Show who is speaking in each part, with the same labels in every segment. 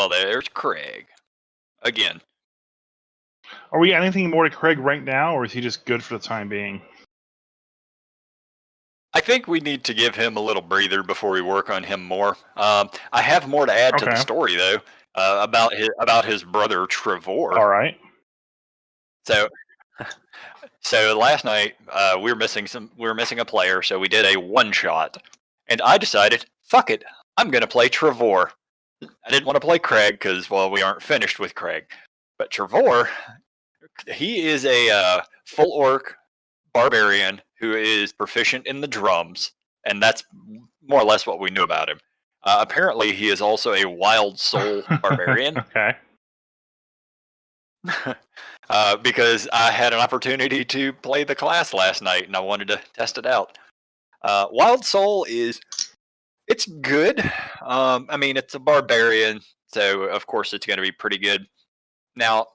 Speaker 1: there's Craig. Again.
Speaker 2: Are we anything more to Craig right now, or is he just good for the time being?
Speaker 1: I think we need to give him a little breather before we work on him more. I have more to add to the story, though, about his brother Tre'vor.
Speaker 2: All right.
Speaker 1: So last night we were missing a player, so we did a one shot, and I decided, fuck it, I'm gonna play Tre'vor. I didn't want to play Craig because, well, we aren't finished with Craig, but Tre'vor, he is a full orc barbarian who is proficient in the drums, and that's more or less what we knew about him. Apparently, he is also a wild soul barbarian.
Speaker 2: Okay.
Speaker 1: Because I had an opportunity to play the class last night, and I wanted to test it out. Wild soul it's good. I mean, it's a barbarian, so of course it's going to be pretty good. Now,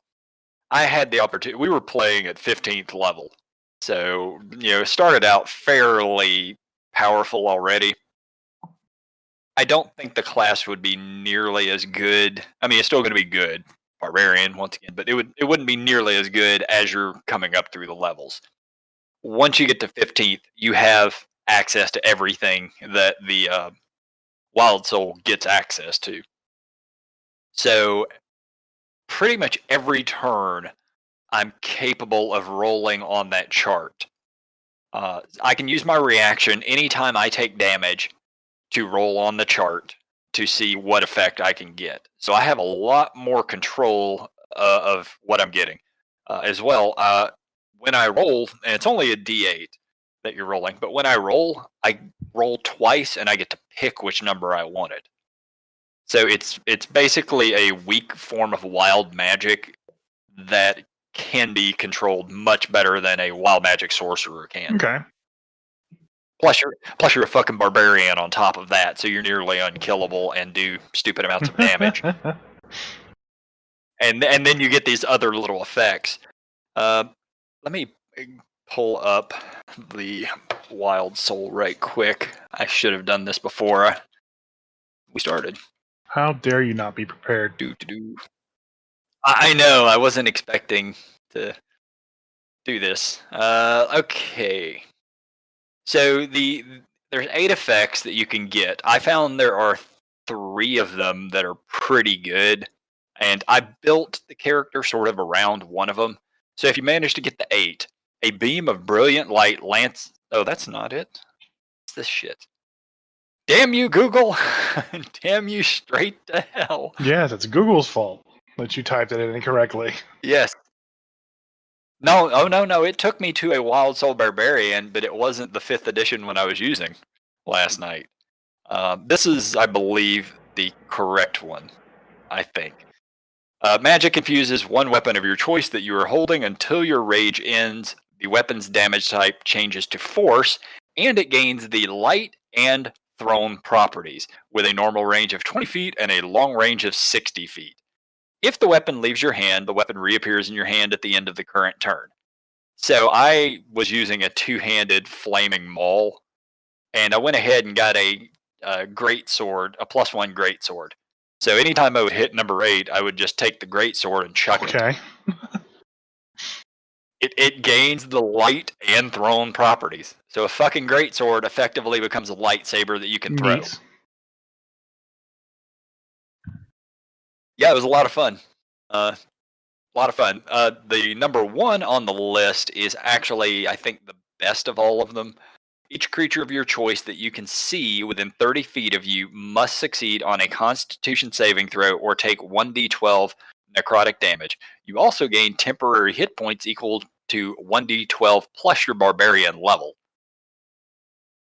Speaker 1: I had the opportunity. We were playing at 15th level, so started out fairly powerful already. I don't think the class would be nearly as good. I mean, it's still going to be good, barbarian once again, but it wouldn't be nearly as good as you're coming up through the levels. Once you get to 15th, you have access to everything that the Wild Soul gets access to. So pretty much every turn, I'm capable of rolling on that chart. I can use my reaction anytime I take damage to roll on the chart to see what effect I can get. So I have a lot more control of what I'm getting. As well, when I roll, and it's only a D8 that you're rolling, but when I roll twice and I get to pick which number I wanted. So it's basically a weak form of wild magic that can be controlled much better than a wild magic sorcerer can.
Speaker 2: Okay.
Speaker 1: Plus you're a fucking barbarian on top of that, so you're nearly unkillable and do stupid amounts of damage. and then you get these other little effects. Let me pull up the Wild Soul right quick. I should have done this before we started.
Speaker 2: How dare you not be prepared?
Speaker 1: I know, I wasn't expecting to do this. Okay. So there's 8 effects that you can get. I found there are 3 of them that are pretty good, and I built the character sort of around one of them. So if you manage to get the 8, a beam of brilliant light lands. Oh, that's not it. What's this shit? Damn you, Google! Damn you straight to hell!
Speaker 2: Yes, it's Google's fault that you typed it in incorrectly.
Speaker 1: Yes. No, oh no, it took me to a Wild Soul Barbarian, but it wasn't the 5th edition one I was using last night. This is, I believe, the correct one, I think. Magic infuses one weapon of your choice that you are holding until your rage ends. The weapon's damage type changes to force, and it gains the light and thrown properties, with a normal range of 20 feet and a long range of 60 feet. If the weapon leaves your hand, the weapon reappears in your hand at the end of the current turn. So I was using a 2-handed flaming maul, and I went ahead and got a great sword, a +1 great sword. So anytime I would hit number 8, I would just take the great sword and chuck it.
Speaker 2: Okay.
Speaker 1: It gains the light and thrown properties. So a fucking great sword effectively becomes a lightsaber that you can throw.
Speaker 2: Neat.
Speaker 1: Yeah, it was a lot of fun. The number 1 on the list is actually, I think, the best of all of them. Each creature of your choice that you can see within 30 feet of you must succeed on a Constitution saving throw or take 1d12 necrotic damage. You also gain temporary hit points equal to 1d12 plus your barbarian level.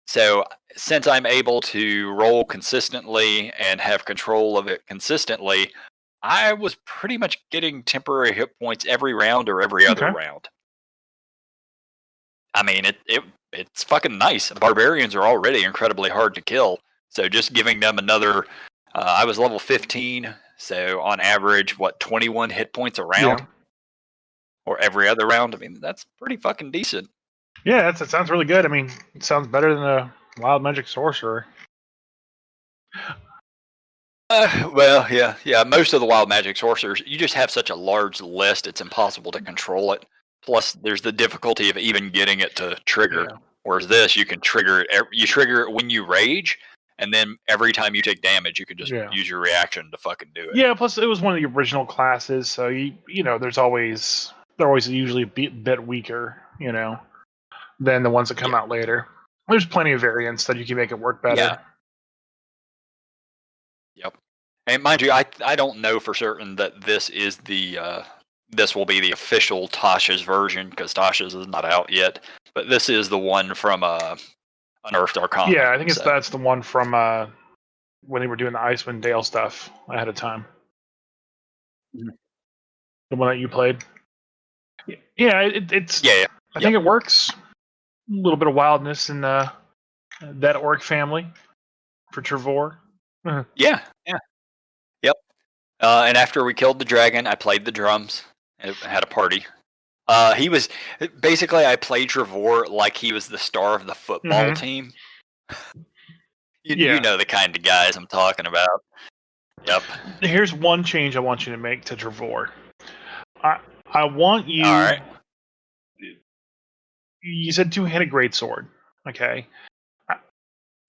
Speaker 1: So since I'm able to roll consistently and have control of it consistently, I was pretty much getting temporary hit points every round or every other round. I mean, it's fucking nice. Barbarians are already incredibly hard to kill, so just giving them another. I was level 15, so on average, 21 hit points a round, or every other round. I mean, that's pretty fucking decent.
Speaker 2: Yeah, that sounds really good. I mean, it sounds better than a wild magic sorcerer.
Speaker 1: Well, yeah. Most of the wild magic sorcerers, you just have such a large list; it's impossible to control it. Plus, there's the difficulty of even getting it to trigger.
Speaker 2: Yeah.
Speaker 1: Whereas this, you can trigger it. You trigger it when you rage, and then every time you take damage, you can just
Speaker 2: Yeah.
Speaker 1: use your reaction to fucking do it.
Speaker 2: Yeah, plus it was one of the original classes, so they're always usually a bit weaker, than the ones that come
Speaker 1: Yeah.
Speaker 2: out later. There's plenty of variants that you can make it work better.
Speaker 1: Yeah. Yep. And mind you, I don't know for certain that this is this will be the official Tasha's version because Tasha's is not out yet. But this is the one from Unearthed Arcana.
Speaker 2: Yeah, I think that's the one from when they were doing the Icewind Dale stuff ahead of time.
Speaker 1: Mhm.
Speaker 2: The one that you played. Yeah, it's.
Speaker 1: Yeah.
Speaker 2: I think it works. A little bit of wildness in that orc family for Tre'vor.
Speaker 1: Yeah. Yep. And after we killed the dragon, I played the drums. And had a party. He was basically I played Tre'vor like he was the star of the football team. You know the kind of guys I'm talking about. Yep.
Speaker 2: Here's one change I want you to make to Tre'vor. I want you.
Speaker 1: All right.
Speaker 2: You said two-handed greatsword. Okay.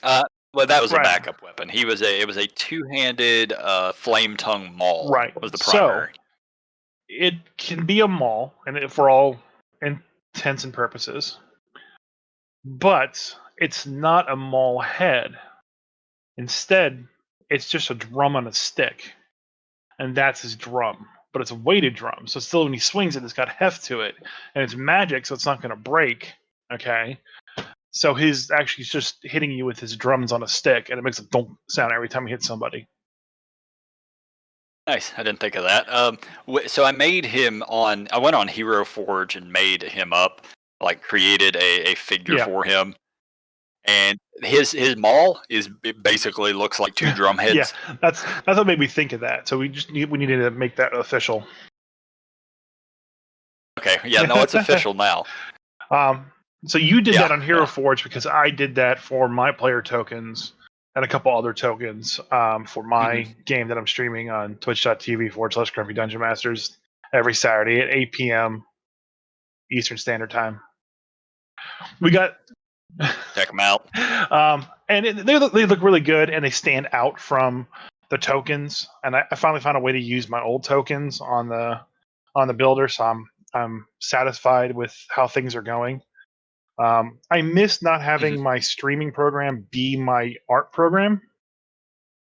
Speaker 1: Well, that was a backup weapon. It was a two-handed flame tongue maul.
Speaker 2: Right.
Speaker 1: Was the primary.
Speaker 2: So it can be a maul, and for all intents and purposes, but it's not a maul head. Instead, it's just a drum on a stick, and that's his drum. But it's a weighted drum, so still when he swings it, it's got heft to it, and it's magic, so it's not going to break. Okay. So he's actually just hitting you with his drums on a stick, and it makes a thump sound every time he hits somebody.
Speaker 1: Nice. I didn't think of that. So I made him on. I went on Hero Forge and made him up. Like created a figure for him, and his maul it basically looks like two drum heads.
Speaker 2: Yeah, that's what made me think of that. So we needed to make that official.
Speaker 1: Okay. Yeah. No, it's official now.
Speaker 2: So you did that on Hero Forge because I did that for my player tokens and a couple other tokens for my game that I'm streaming on twitch.tv/Grumpy Dungeon Masters every Saturday at 8 p.m. Eastern Standard Time. We got
Speaker 1: check them out,
Speaker 2: and they look really good and they stand out from the tokens. And I finally found a way to use my old tokens on the builder, so I'm satisfied with how things are going. I miss not having my streaming program be my art program.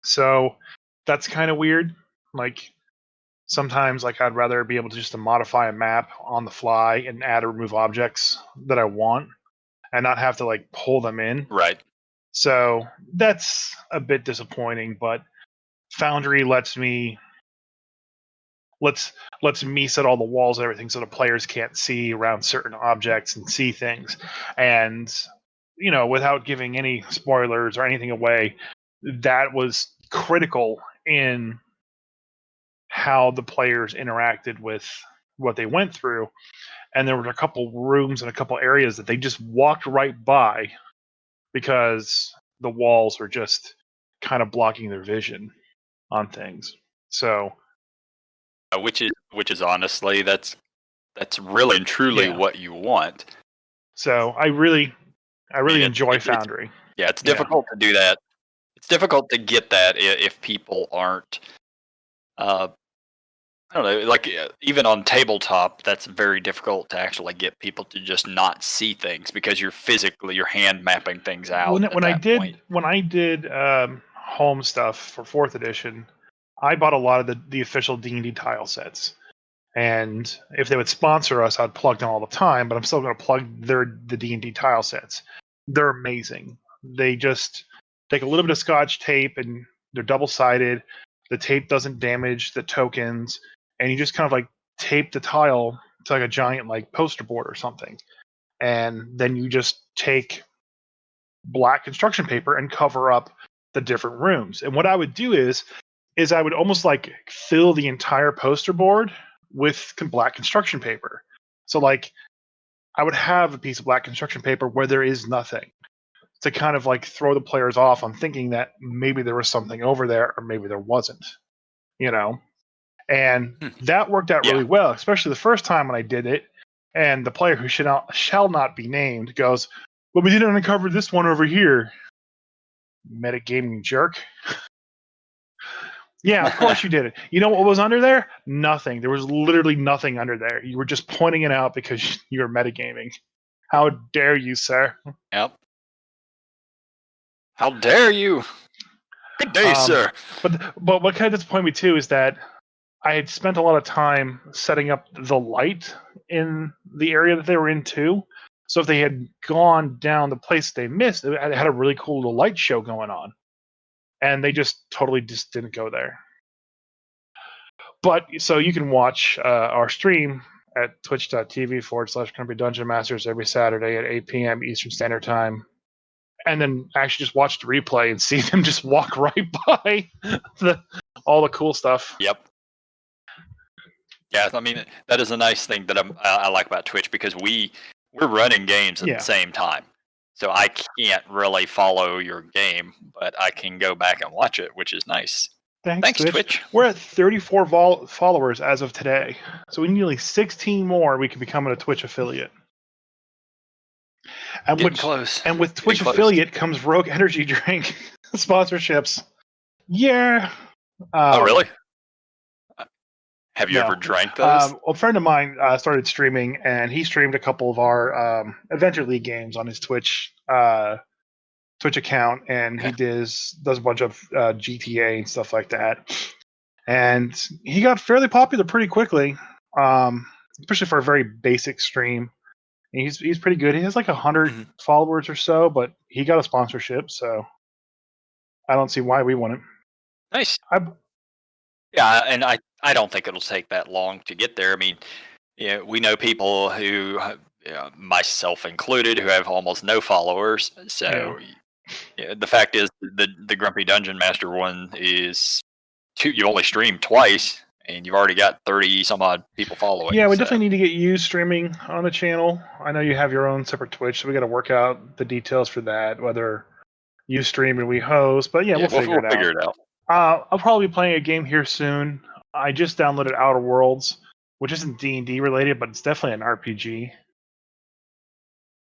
Speaker 2: So that's kind of weird. Like sometimes I'd rather be able to just modify a map on the fly and add or remove objects that I want and not have to pull them in.
Speaker 1: Right.
Speaker 2: So that's a bit disappointing, but Foundry lets me set all the walls and everything so the players can't see around certain objects and see things. And without giving any spoilers or anything away, that was critical in how the players interacted with what they went through. And there were a couple rooms and a couple areas that they just walked right by because the walls were just kind of blocking their vision on things. So
Speaker 1: which is honestly that's really and truly what you want.
Speaker 2: So I really enjoy Foundry.
Speaker 1: It's difficult to do that. It's difficult to get that if people aren't. I don't know. Even on tabletop, that's very difficult to actually get people to just not see things because you're hand mapping things out. When
Speaker 2: I did home stuff for 4th edition, I bought a lot of the official D&D tile sets. And if they would sponsor us, I'd plug them all the time, but I'm still going to plug the D&D tile sets. They're amazing. They just take a little bit of Scotch tape, and they're double-sided. The tape doesn't damage the tokens, and you just kind of tape the tile to a giant poster board or something. And then you just take black construction paper and cover up the different rooms. And what I would do is I would almost fill the entire poster board with black construction paper. So I would have a piece of black construction paper where there is nothing. to kind of like throw the players off on thinking that maybe there was something over there or maybe there wasn't, you know. And that worked out really well, especially the first time when I did it. And the player who shall not be named goes, "Well, we didn't uncover this one over here." Metagaming jerk. Yeah, of course you did it. You know what was under there? Nothing. There was literally nothing under there. You were just pointing it out because you were metagaming. How dare you, sir?
Speaker 1: Yep. How dare you? Good day, sir.
Speaker 2: But what kind of disappointed me too is that I had spent a lot of time setting up the light in the area that they were in too. So if they had gone down the place they missed, it had a really cool little light show going on. And they just totally just didn't go there. But so you can watch our stream at twitch.tv/Grumpy Dungeon Masters every Saturday at 8 p.m. Eastern Standard Time. And then actually just watch the replay and see them just walk right by all the cool stuff.
Speaker 1: Yep. Yeah, I mean, that is a nice thing that I like about Twitch, because we're running games at the same time. So I can't really follow your game, but I can go back and watch it, which is nice. Thanks Twitch.
Speaker 2: We're at 34 followers as of today. So we need nearly 16 more. We can become a Twitch affiliate. And with Twitch affiliate comes Rogue Energy Drink sponsorships. Yeah.
Speaker 1: Oh, really? Have you ever drank those?
Speaker 2: A friend of mine started streaming, and he streamed a couple of our Adventure League games on his Twitch account, and he does a bunch of GTA and stuff like that. And he got fairly popular pretty quickly, especially for a very basic stream. And he's pretty good. He has like 100 followers or so, but he got a sponsorship, so I don't see why we wouldn't.
Speaker 1: Nice. Yeah, and I don't think it'll take that long to get there. I mean, we know people who, myself included, who have almost no followers. So the fact is, the Grumpy Dungeon Master one is you only streamed twice, and you've already got 30 some odd people following.
Speaker 2: Yeah, we definitely need to get you streaming on the channel. I know you have your own separate Twitch, so we got to work out the details for that, whether you stream and we host. But we'll figure it out. I'll probably be playing a game here soon. I just downloaded Outer Worlds, which isn't D&D related, but it's definitely an RPG.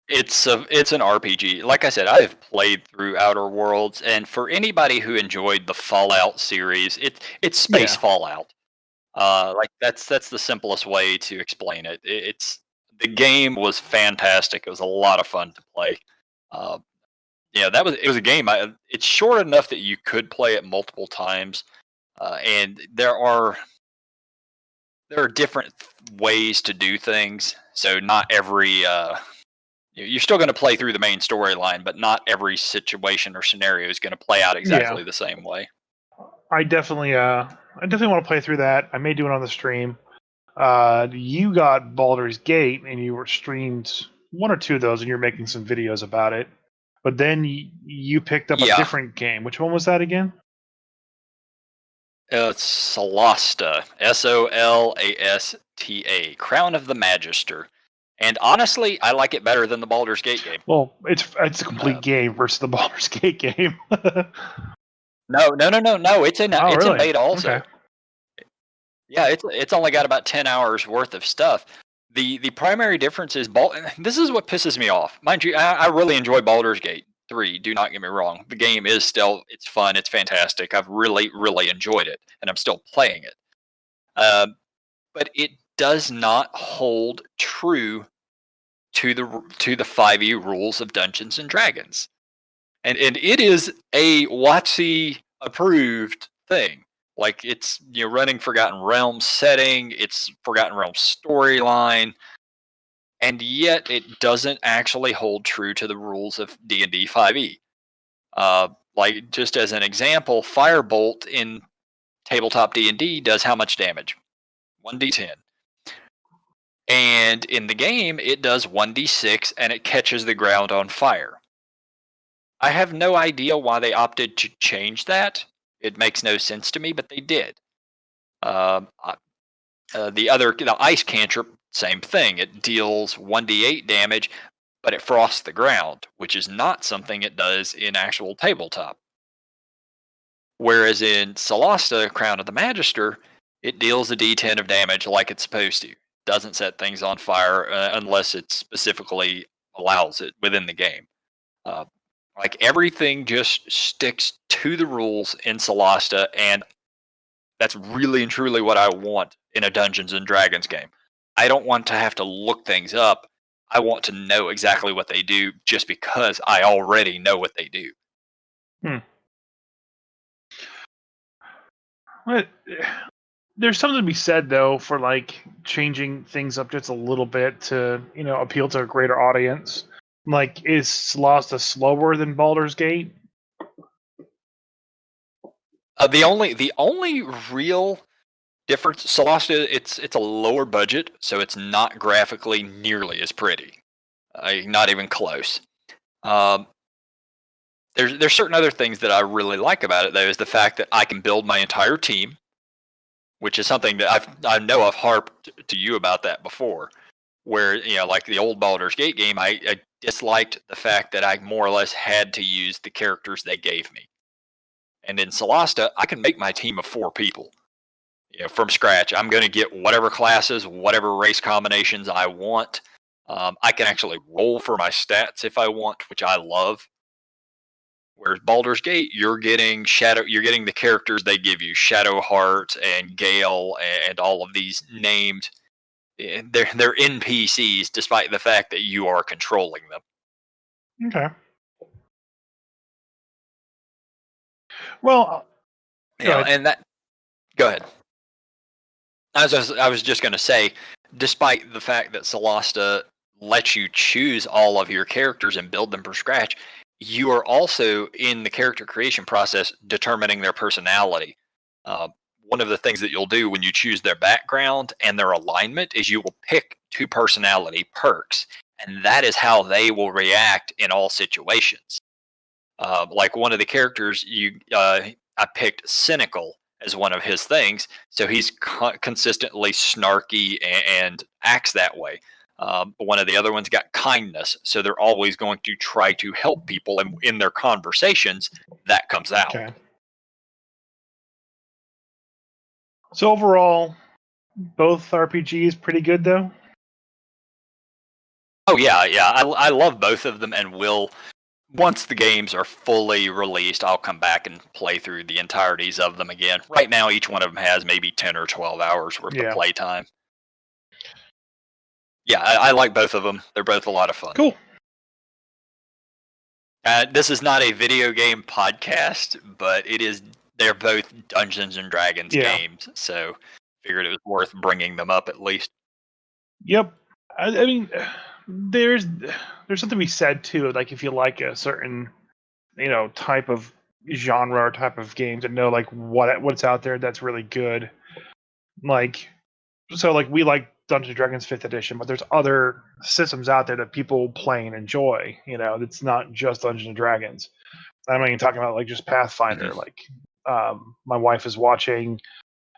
Speaker 1: It's an RPG. Like I said, I have played through Outer Worlds, and for anybody who enjoyed the Fallout series, it's space Fallout. Like that's the simplest way to explain it. The game was fantastic. It was a lot of fun to play. It was a game. It's short enough that you could play it multiple times, and there are different ways to do things. So not every you're still going to play through the main storyline, but not every situation or scenario is going to play out exactly the same way.
Speaker 2: I definitely want to play through that. I may do it on the stream. You got Baldur's Gate, and you were streamed one or two of those, and you're making some videos about it. But then you picked up a different game. Which one was that again?
Speaker 1: It's Solastra. Solasta. Crown of the Magister. And honestly, I like it better than the Baldur's Gate game.
Speaker 2: Well, it's a complete game versus the Baldur's Gate game.
Speaker 1: No. It's in beta also.
Speaker 2: Okay.
Speaker 1: Yeah, it's only got about 10 hours worth of stuff. The primary difference is this is what pisses me off. Mind you, I really enjoy Baldur's Gate 3. Do not get me wrong. The game is still it's fun. It's fantastic. I've really really enjoyed it, and I'm still playing it. But it does not hold true to the 5e rules of Dungeons and Dragons, and it is a WotC approved thing. Like it's running Forgotten Realms setting, it's Forgotten Realms storyline, and yet it doesn't actually hold true to the rules of D&D 5e. Like just as an example, Firebolt in tabletop D&D does how much damage? 1d10. And in the game, it does 1d6, and it catches the ground on fire. I have no idea why they opted to change that. It makes no sense to me, but they did. The ice cantrip, same thing. It deals 1d8 damage, but it frosts the ground, which is not something it does in actual tabletop. Whereas in Solastra, Crown of the Magister, it deals a d10 of damage like it's supposed to. Doesn't set things on fire unless it specifically allows it within the game. Uh, like everything just sticks to the rules in Solastra, and that's really and truly what I want in a Dungeons and Dragons game. I don't want to have to look things up. I want to know exactly what they do just because I already know what they do.
Speaker 2: But there's something to be said though for like changing things up just a little bit to appeal to a greater audience. Like, is Solastra slower than Baldur's Gate?
Speaker 1: The only real difference, Solastra, it's a lower budget, so it's not graphically nearly as pretty. Not even close. There's certain other things that I really like about it, though, is the fact that I can build my entire team, which is something that I know I've harped to you about that before. Where like the old Baldur's Gate game, I disliked the fact that I more or less had to use the characters they gave me. And in Solastra, I can make my team of 4 people. From scratch. I'm going to get whatever classes, whatever race combinations I want. I can actually roll for my stats if I want, which I love. Whereas Baldur's Gate, you're getting the characters they give you, Shadowheart and Gale and all of these named. They're NPCs, despite the fact that you are controlling them.
Speaker 2: Okay. Well,
Speaker 1: and that. Go ahead. I was just going to say, despite the fact that Solastra lets you choose all of your characters and build them from scratch, you are also in the character creation process determining their personality. One of the things that you'll do when you choose their background and their alignment is you will pick 2 personality perks, and that is how they will react in all situations. Like one of the characters, I picked Cynical as one of his things, so he's consistently snarky and acts that way. But one of the other ones got Kindness, so they're always going to try to help people, and in their conversations, that comes out.
Speaker 2: Okay. So overall, both RPGs pretty good, though?
Speaker 1: Oh, yeah. I love both of them, and once the games are fully released, I'll come back and play through the entireties of them again. Right now, each one of them has maybe 10 or 12 hours worth of playtime. Yeah, I like both of them. They're both a lot of fun.
Speaker 2: Cool.
Speaker 1: This is not a video game podcast, but they're both Dungeons and Dragons games, so figured it was worth bringing them up at least.
Speaker 2: Yep. I mean, there's something to be said too. Like if you like a certain, type of genre or type of game, to know like what's out there that's really good. Like, so like we like Dungeons and Dragons 5th edition, but there's other systems out there that people play and enjoy. It's not just Dungeons and Dragons. I'm not even talking about like just Pathfinder.
Speaker 1: Mm-hmm.
Speaker 2: Like, my wife is watching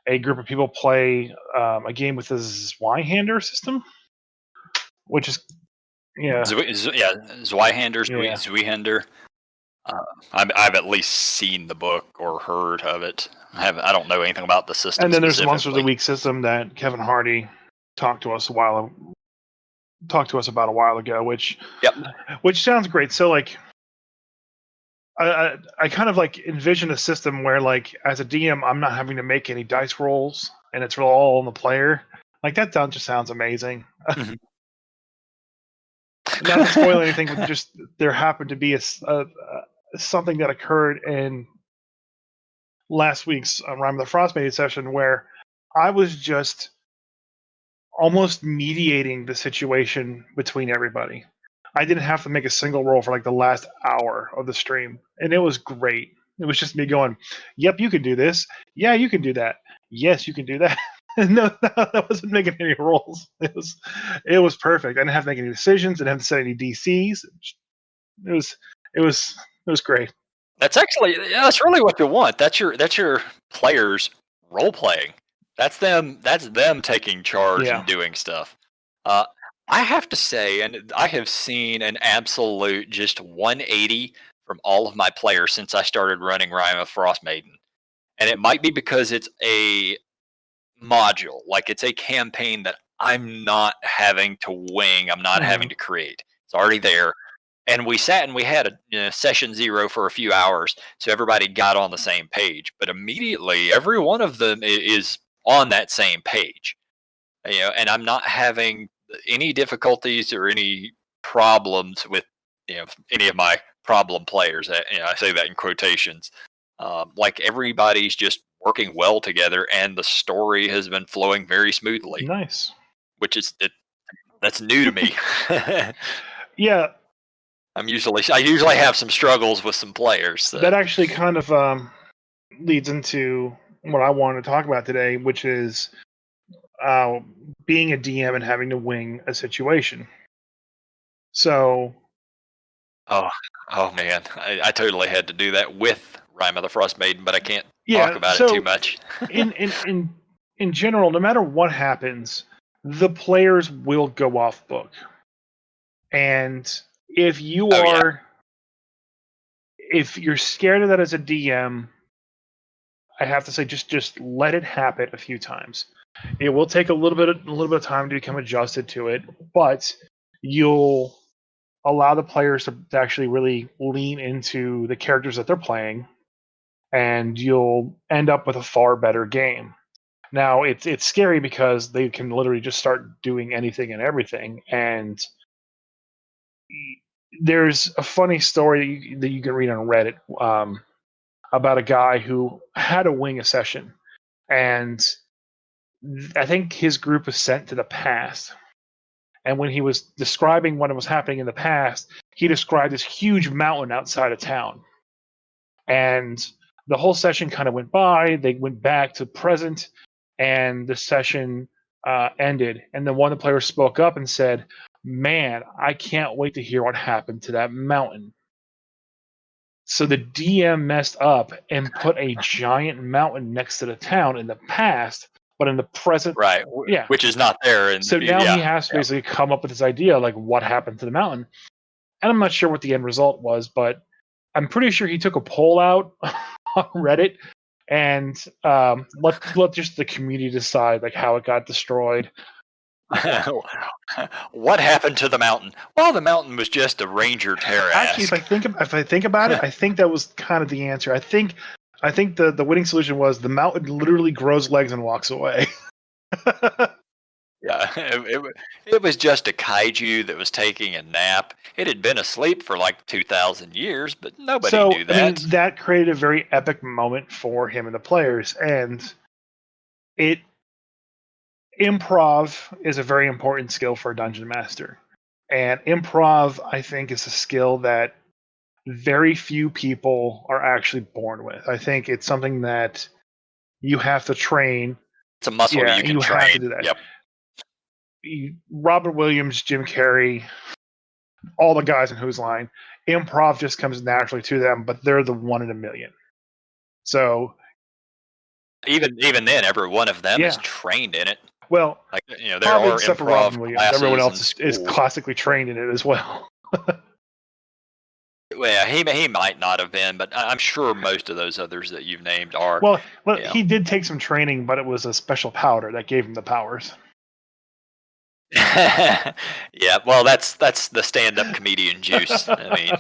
Speaker 2: a group of people play a game with the Zweihander system, which is
Speaker 1: Zweihander. I've at least seen the book or heard of it. I don't know anything about the system.
Speaker 2: And then there's the Monster of the Week system that Kevin Hardy talked to us about a while ago, which sounds great. So like, I kind of like envision a system where like as a DM, I'm not having to make any dice rolls, and it's all on the player. Like that just sounds amazing.
Speaker 1: Mm-hmm.
Speaker 2: Not to spoil anything, but just there happened to be something that occurred in last week's Rhyme of the Frostmaiden session where I was just almost mediating the situation between everybody. I didn't have to make a single roll for like the last hour of the stream, and it was great. It was just me going, "Yep, you can do this. Yeah, you can do that. Yes, you can do that." No, that wasn't making any rolls. It was perfect. I didn't have to make any decisions. I didn't have to set any DCs. It was great.
Speaker 1: That's really what you want. That's your players role playing. That's them taking charge and doing stuff. I have to say, and I have seen an absolute just 180 from all of my players since I started running Rime of Frostmaiden. And it might be because it's a module, like it's a campaign that I'm not having to wing, I'm not having to create. It's already there. And we sat and we had a session 0 for a few hours, so everybody got on the same page. But immediately, every one of them is on that same page. And I'm not having any difficulties or any problems with any of my problem players. I say that in quotations. Like everybody's just working well together, and the story has been flowing very smoothly,
Speaker 2: Nice.
Speaker 1: which is that's new to me.
Speaker 2: Yeah,
Speaker 1: I usually have some struggles with some players. So.
Speaker 2: that actually kind of leads into what I wanted to talk about today, which is being a DM and having to wing a situation. So,
Speaker 1: Oh man, I totally had to do that with Rime of the Frost Maiden, but I can't talk about it too much.
Speaker 2: in general, no matter what happens, the players will go off book. And if you are, if you're scared of that as a DM, I have to say, just let it happen a few times. It will take a little bit of time to become adjusted to it, but you'll allow the players to actually really lean into the characters that they're playing, and you'll end up with a far better game. Now it's scary because they can literally just start doing anything and everything, and there's a funny story that you can read on Reddit about a guy who had to wing a session, and I think his group was sent to the past. And when he was describing what was happening in the past, he described this huge mountain outside of town. And the whole session kind of went by. They went back to present, and the session ended. And then one of the players spoke up and said, "Man, I can't wait to hear what happened to that mountain." So the DM messed up and put a giant mountain next to the town in the past, but in the present,
Speaker 1: Right.
Speaker 2: yeah.
Speaker 1: Which is not there. And
Speaker 2: So now he has to basically come up with this idea, like what happened to the mountain. And I'm not sure what the end result was, but I'm pretty sure he took a poll out on Reddit and let just the community decide like how it got destroyed.
Speaker 1: What happened to the mountain? Well, the mountain was just a ranger terrace.
Speaker 2: Actually, if I think about it, I think that was kind of the answer. I think the winning solution was the mountain literally grows legs and walks away.
Speaker 1: Yeah, it was just a kaiju that was taking a nap. It had been asleep for like 2,000 years, but nobody knew that.
Speaker 2: I mean, that created a very epic moment for him and the players, and improv is a very important skill for a dungeon master. And improv, I think, is a skill that very few people are actually born with. I think it's something that you have to train.
Speaker 1: It's a muscle you can train.
Speaker 2: Have to do that.
Speaker 1: Yep.
Speaker 2: Robert Williams, Jim Carrey, all the guys in Whose Line, improv just comes naturally to them, but they're the one in a million. So
Speaker 1: even then, every one of them is trained in it.
Speaker 2: Well,
Speaker 1: like there are
Speaker 2: except for Robin Williams, everyone else is classically trained in it as well.
Speaker 1: Well, he might not have been, but I'm sure most of those others that you've named are.
Speaker 2: Well, he did take some training, but it was a special powder that gave him the powers.
Speaker 1: Yeah, well, that's the stand-up comedian juice. I mean,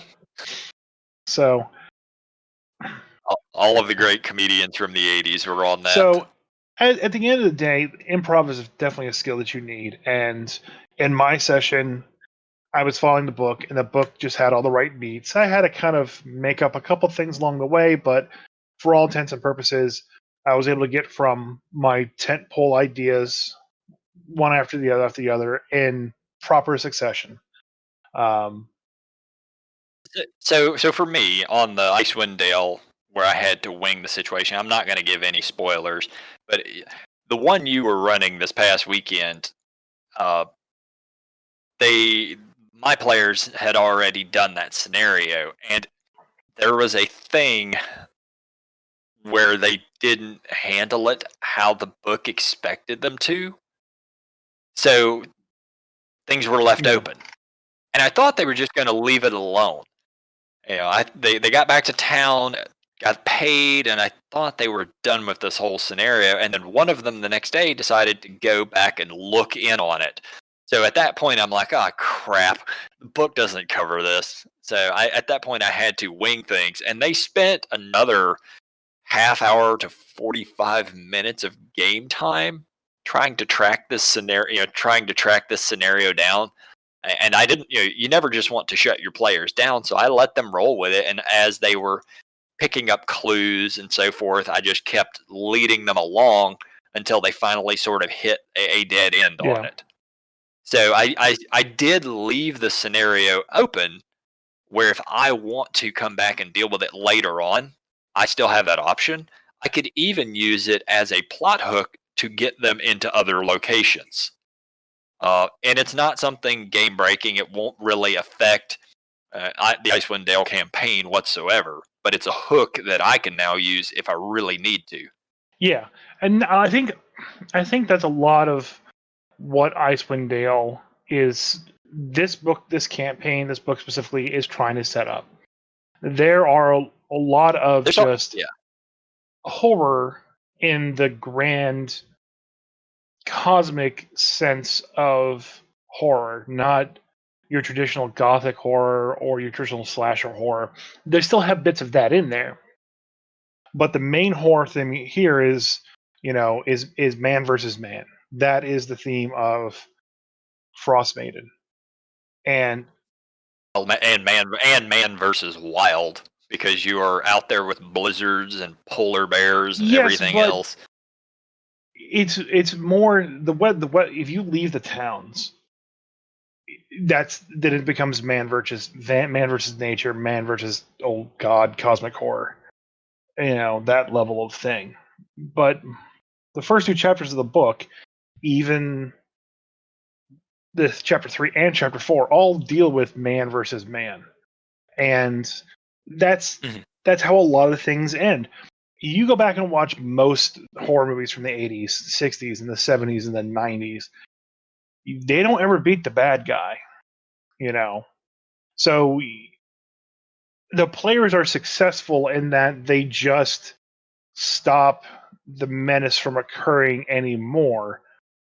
Speaker 2: so
Speaker 1: all of the great comedians from the '80s were on that.
Speaker 2: So at the end of the day, improv is definitely a skill that you need. And in my session, I was following the book, and the book just had all the right beats. I had to kind of make up a couple things along the way, but for all intents and purposes, I was able to get from my tentpole ideas one after the other in proper succession.
Speaker 1: So for me on the Icewind Dale, where I had to wing the situation, I'm not going to give any spoilers, but the one you were running this past weekend, my players had already done that scenario, and there was a thing where they didn't handle it how the book expected them to. So things were left
Speaker 2: Yeah.
Speaker 1: open. And I thought they were just going to leave it alone. They got back to town, got paid, and I thought they were done with this whole scenario. And then one of them the next day decided to go back and look in on it. So at that point, I'm like, oh, crap. The book doesn't cover this. So at that point, I had to wing things. And they spent another half hour to 45 minutes of game time trying to track this scenario, down. And I didn't, you never just want to shut your players down. So I let them roll with it. And as they were picking up clues and so forth, I just kept leading them along until they finally sort of hit a dead end on it. So I did leave the scenario open where if I want to come back and deal with it later on, I still have that option. I could even use it as a plot hook to get them into other locations. And it's not something game breaking. It won't really affect the Icewind Dale campaign whatsoever, but it's a hook that I can now use if I really need to.
Speaker 2: Yeah, and I think that's a lot of what Icewind Dale is. This book, this campaign, this book specifically is trying to set up. There are a lot of horror in the grand cosmic sense of horror, not your traditional gothic horror or your traditional slasher horror. They still have bits of that in there, but the main horror theme here is man versus man. That is the theme of Frostmaiden, and
Speaker 1: man versus wild, because you are out there with blizzards and polar bears and everything else.
Speaker 2: It's more the what if you leave the towns, then it becomes man versus nature, man versus cosmic horror, that level of thing. But the first two chapters of the book, even this chapter 3 and chapter 4, all deal with man versus man, and that's how a lot of things end. You go back and watch most horror movies from the 80s, 60s, and the 70s, and the 90s. They don't ever beat the bad guy, So the players are successful in that they just stop the menace from occurring anymore,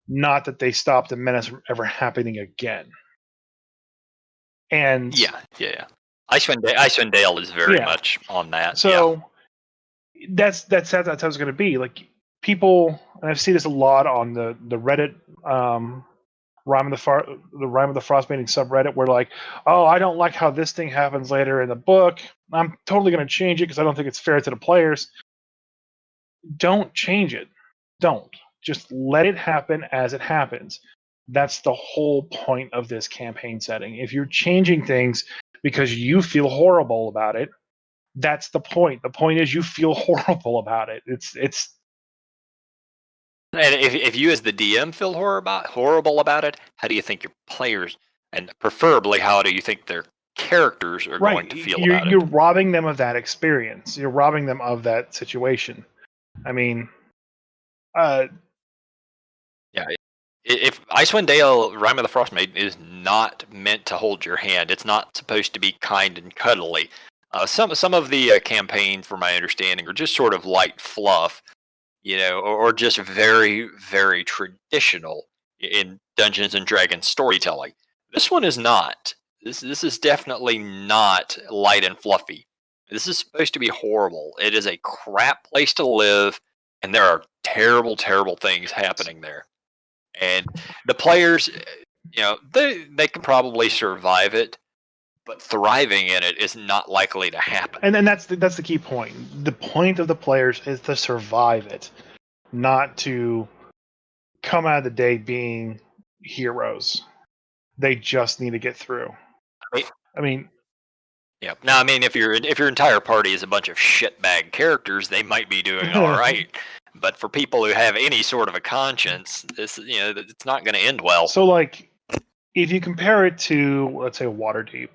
Speaker 2: not that they stop the menace from ever happening again. And
Speaker 1: Icewind Dale is very much on that.
Speaker 2: So that's how it's going to be. Like, people, and I've seen this a lot on the Reddit Rime of the Frostmaiden subreddit, where like, oh, I don't like how this thing happens later in the book. I'm totally going to change it because I don't think it's fair to the players. Don't change it. Don't. Just let it happen as it happens. That's the whole point of this campaign setting. If you're changing things because you feel horrible about it, that's the point. The point is you feel horrible about it. It's
Speaker 1: And if you as the DM feel horrible about it, how do you think your players, and preferably how do you think their characters are going to feel about it?
Speaker 2: You're robbing them of that experience. You're robbing them of that situation. I mean,
Speaker 1: if Icewind Dale, Rime of the Frostmaiden, is not meant to hold your hand, it's not supposed to be kind and cuddly. Some of the campaigns, from my understanding, are just sort of light fluff, or just very, very traditional in Dungeons and Dragons storytelling. This one is not. This is definitely not light and fluffy. This is supposed to be horrible. It is a crap place to live, and there are terrible, terrible things happening there. And the players, they can probably survive it, but thriving in it is not likely to happen.
Speaker 2: And then that's the key point. The point of the players is to survive it, not to come out of the day being heroes. They just need to get through. I mean,
Speaker 1: yeah. Now, I mean, if your entire party is a bunch of shitbag characters, they might be doing all right. But for people who have any sort of a conscience, this, it's not going to end well.
Speaker 2: So, like, if you compare it to, let's say, Waterdeep,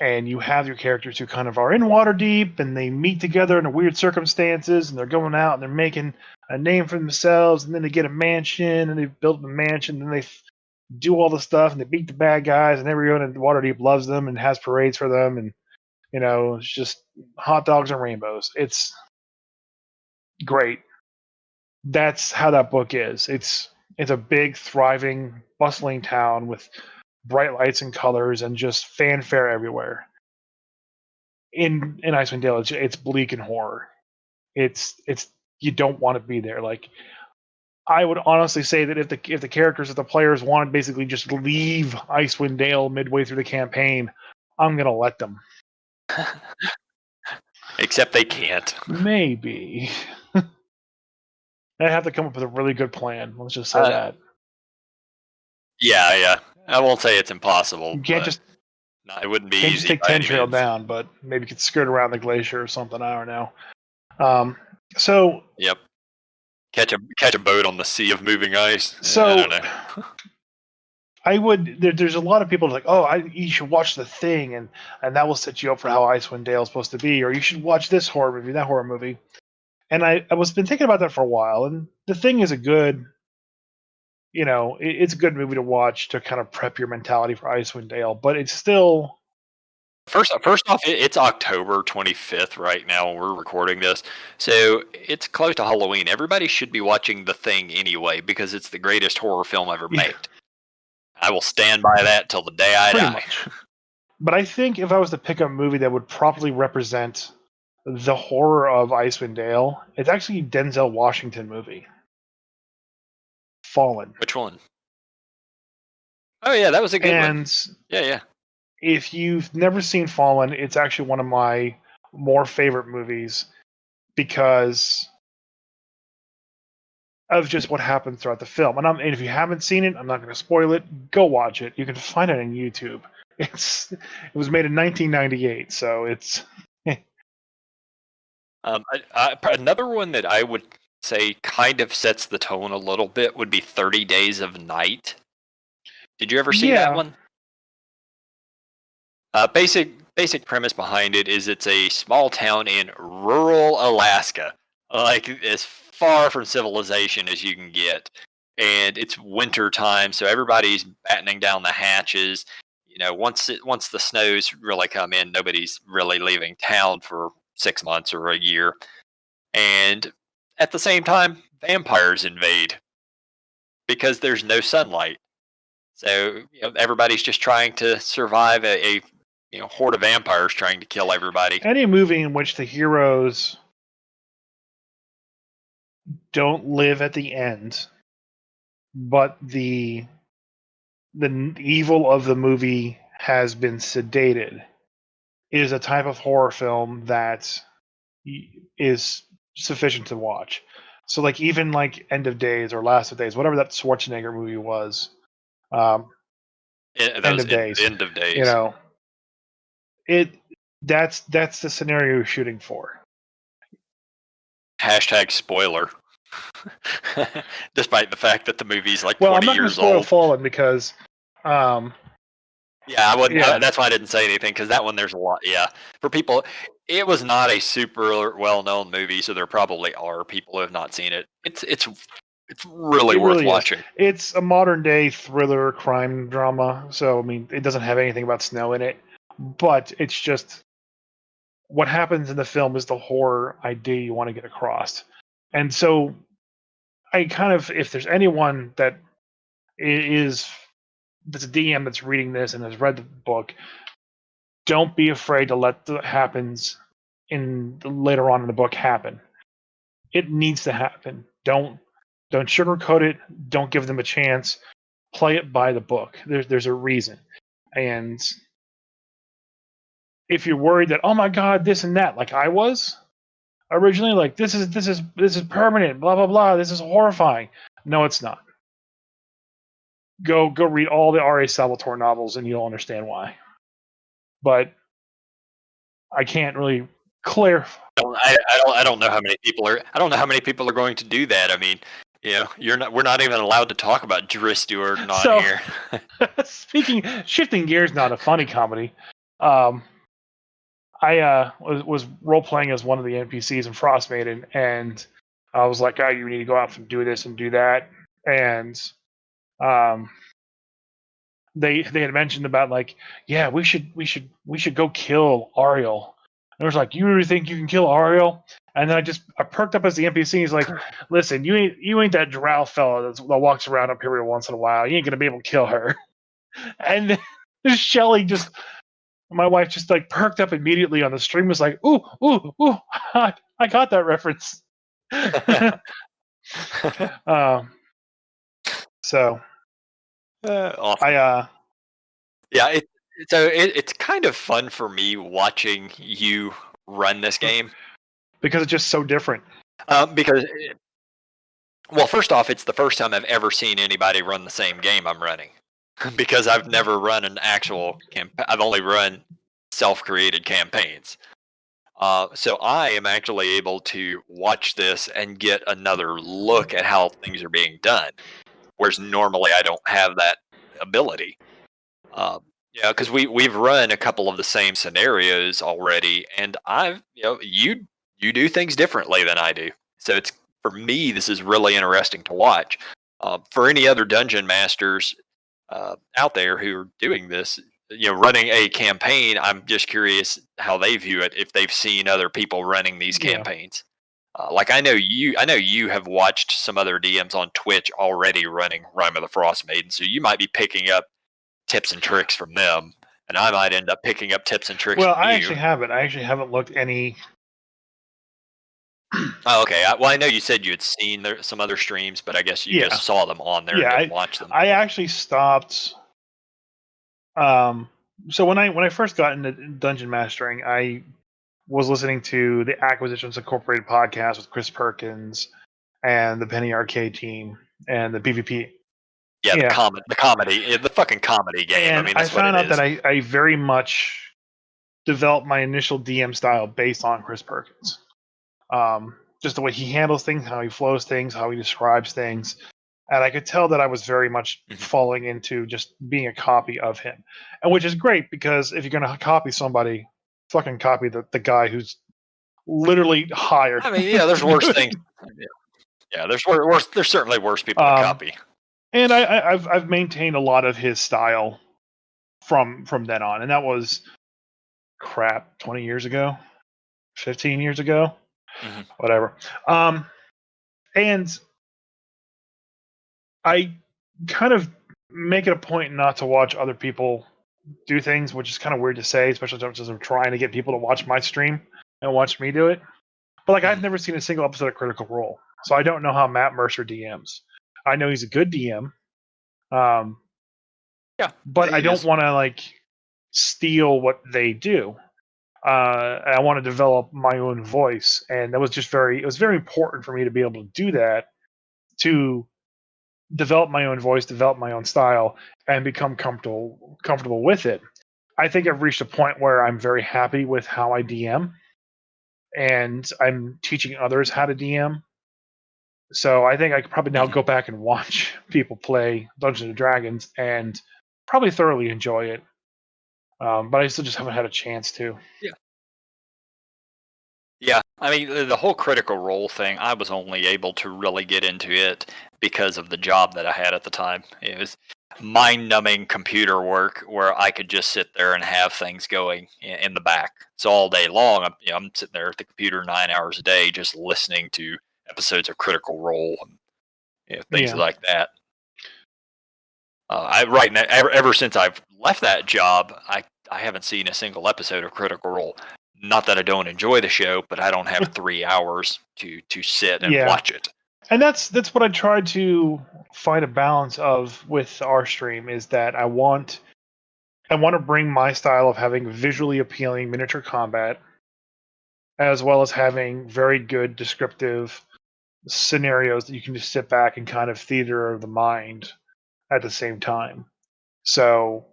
Speaker 2: and you have your characters who kind of are in Waterdeep, and they meet together under weird circumstances, and they're going out and they're making a name for themselves, and then they get a mansion, and they build a mansion, and do all the stuff, and they beat the bad guys, and everyone in Waterdeep loves them and has parades for them, and it's just hot dogs and rainbows. It's great. That's how that book is. It's a big, thriving, bustling town with bright lights and colors and just fanfare everywhere. In Icewind Dale, it's bleak and horror. It's you don't want to be there. Like, I would honestly say that if the characters, if the players want to basically just leave Icewind Dale midway through the campaign, I'm gonna let them.
Speaker 1: Except they can't.
Speaker 2: Maybe. I have to come up with a really good plan. Let's just say that.
Speaker 1: Yeah. I won't say it's impossible.
Speaker 2: You can't just.
Speaker 1: No, it wouldn't be
Speaker 2: Can't
Speaker 1: easy.
Speaker 2: just take 10 Trail down, but maybe you could skirt around the glacier or something. I don't know. So.
Speaker 1: Yep. Catch a boat on the sea of moving ice.
Speaker 2: So.
Speaker 1: I don't know.
Speaker 2: I would. There's a lot of people like, you should watch The Thing, and that will set you up for how Icewind Dale is supposed to be, or you should watch this horror movie, that horror movie. And I was been thinking about that for a while, and The Thing is a good. It's a good movie to watch to kind of prep your mentality for Icewind Dale, but it's still.
Speaker 1: First off, it's October 25th right now when we're recording this, so it's close to Halloween. Everybody should be watching The Thing anyway because it's the greatest horror film ever made. I will stand by that till the day I die.
Speaker 2: Much. But I think if I was to pick a movie that would properly represent the horror of Icewind Dale, it's actually a Denzel Washington movie. Fallen.
Speaker 1: Which one? Oh yeah, that was a good one.
Speaker 2: And
Speaker 1: yeah.
Speaker 2: If you've never seen Fallen, it's actually one of my more favorite movies because of just what happens throughout the film. And if you haven't seen it, I'm not going to spoil it. Go watch it. You can find it on YouTube. It was made in 1998, so it's.
Speaker 1: Another one that I would say kind of sets the tone a little bit would be 30 Days of Night. Did you ever see that one? Basic premise behind it is it's a small town in rural Alaska, like as far from civilization as you can get, and it's winter time, so everybody's battening down the hatches. Once the snows really come in, nobody's really leaving town for 6 months or a year, and at the same time, vampires invade because there's no sunlight. So everybody's just trying to survive a horde of vampires trying to kill everybody.
Speaker 2: Any movie in which the heroes don't live at the end, but the evil of the movie has been sedated, is a type of horror film that is sufficient to watch. So like even like End of Days or Last of Days, whatever that Schwarzenegger movie was, End of Days. That's the scenario you're shooting for.
Speaker 1: # spoiler. Despite the fact that the movie's like 20
Speaker 2: I'm not
Speaker 1: years
Speaker 2: spoil
Speaker 1: old.
Speaker 2: Fallen because
Speaker 1: I wouldn't. That's why I didn't say anything, because that one there's a lot. Yeah, for people, it was not a super well-known movie, so there probably are people who have not seen it. It's really worth watching.
Speaker 2: It's a modern day thriller crime drama, so I mean it doesn't have anything about snow in it, but it's just what happens in the film is the horror idea you want to get across. And so I kind of, if there's anyone that's a DM that's reading this and has read the book, don't be afraid to let what happens later on in the book happen. It needs to happen. Don't sugarcoat it. Don't give them a chance. Play it by the book. There's a reason. And if you're worried that, oh my God, this and that, like I was originally, like this is permanent, blah blah blah, this is horrifying. No, it's not. Go read all the R.A. Salvatore novels and you'll understand why. But I can't really clarify.
Speaker 1: I don't know how many people are. I don't know how many people are going to do that. I mean, we're not even allowed to talk about Drizzt Stewart on
Speaker 2: here. Shifting gears, not a funny comedy. I was role playing as one of the NPCs in Frostmaiden, and I was like, "Oh, you need to go out and do this and do that." And they had mentioned about like, yeah, we should go kill Ariel. And I was like, you really think you can kill Ariel? And then I perked up as the NPC. He's like, listen, you ain't that drow fella that walks around up here every once in a while. You ain't gonna be able to kill her. And Shelly just, my wife just like perked up immediately on the stream. Was like, ooh, I got that reference. So
Speaker 1: awesome. Yeah, it's kind of fun for me watching you run this game
Speaker 2: because it's just so different.
Speaker 1: Because, well, first off, it's the first time I've ever seen anybody run the same game I'm running, because I've never run an actual campaign. I've only run self-created campaigns. So I am actually able to watch this and get another look at how things are being done, whereas normally I don't have that ability. Yeah, because we've run a couple of the same scenarios already, and you do things differently than I do. So it's, for me, this is really interesting to watch. For any other dungeon masters out there who are doing this, running a campaign, I'm just curious how they view it if they've seen other people running these campaigns. Like I know you have watched some other DMs on Twitch already running Rime of the Frost Maiden, so you might be picking up tips and tricks from them, and I might end up picking up tips and tricks
Speaker 2: Well,
Speaker 1: from
Speaker 2: I
Speaker 1: you.
Speaker 2: actually haven't. I actually haven't looked any.
Speaker 1: Oh, okay. Well, I know you said you had seen some other streams, but I guess you just saw them on there and didn't watch them.
Speaker 2: I actually stopped. So when I first got into dungeon mastering, I was listening to the Acquisitions Incorporated podcast with Chris Perkins and the Penny Arcade team and the PvP.
Speaker 1: Yeah, the comedy, the fucking comedy game.
Speaker 2: And
Speaker 1: I mean, that's
Speaker 2: I found
Speaker 1: what it
Speaker 2: out
Speaker 1: is.
Speaker 2: that I very much developed my initial DM style based on Chris Perkins. Just the way he handles things, how he flows things, how he describes things. And I could tell that I was very much falling into just being a copy of him. And which is great, because if you're going to copy somebody, fucking copy the guy who's literally hired.
Speaker 1: I mean, yeah, there's worse things. Yeah, there's worse. There's certainly worse people to copy.
Speaker 2: And I've maintained a lot of his style from then on, and that was 20 years ago, 15 years ago, whatever. And I kind of make it a point not to watch other people do things, which is kind of weird to say, especially since I'm trying to get people to watch my stream and watch me do it. But like, I've never seen a single episode of Critical Role, so I don't know how Matt Mercer DMs. I know he's a good DM. But I don't want to like steal what they do. I want to develop my own voice, and that was just it was very important for me to be able to do that, to develop my own voice, develop my own style, and become comfortable with it. I think I've reached a point where I'm very happy with how I DM, and I'm teaching others how to DM. So I think I could probably now go back and watch people play Dungeons and Dragons and probably thoroughly enjoy it. But I still just haven't had a chance to.
Speaker 1: Yeah, I mean, the whole Critical Role thing, I was only able to really get into it because of the job that I had at the time. It was mind-numbing computer work where I could just sit there and have things going in the back. So all day long, I'm sitting there at the computer 9 hours a day just listening to episodes of Critical Role and things like that. Right now, ever since I've left that job, I haven't seen a single episode of Critical Role. Not that I don't enjoy the show, but I don't have 3 hours to sit and watch it.
Speaker 2: And that's what I tried to find a balance of with our stream, is that I want to bring my style of having visually appealing miniature combat, as well as having very good descriptive scenarios that you can just sit back and kind of theater of the mind at the same time. So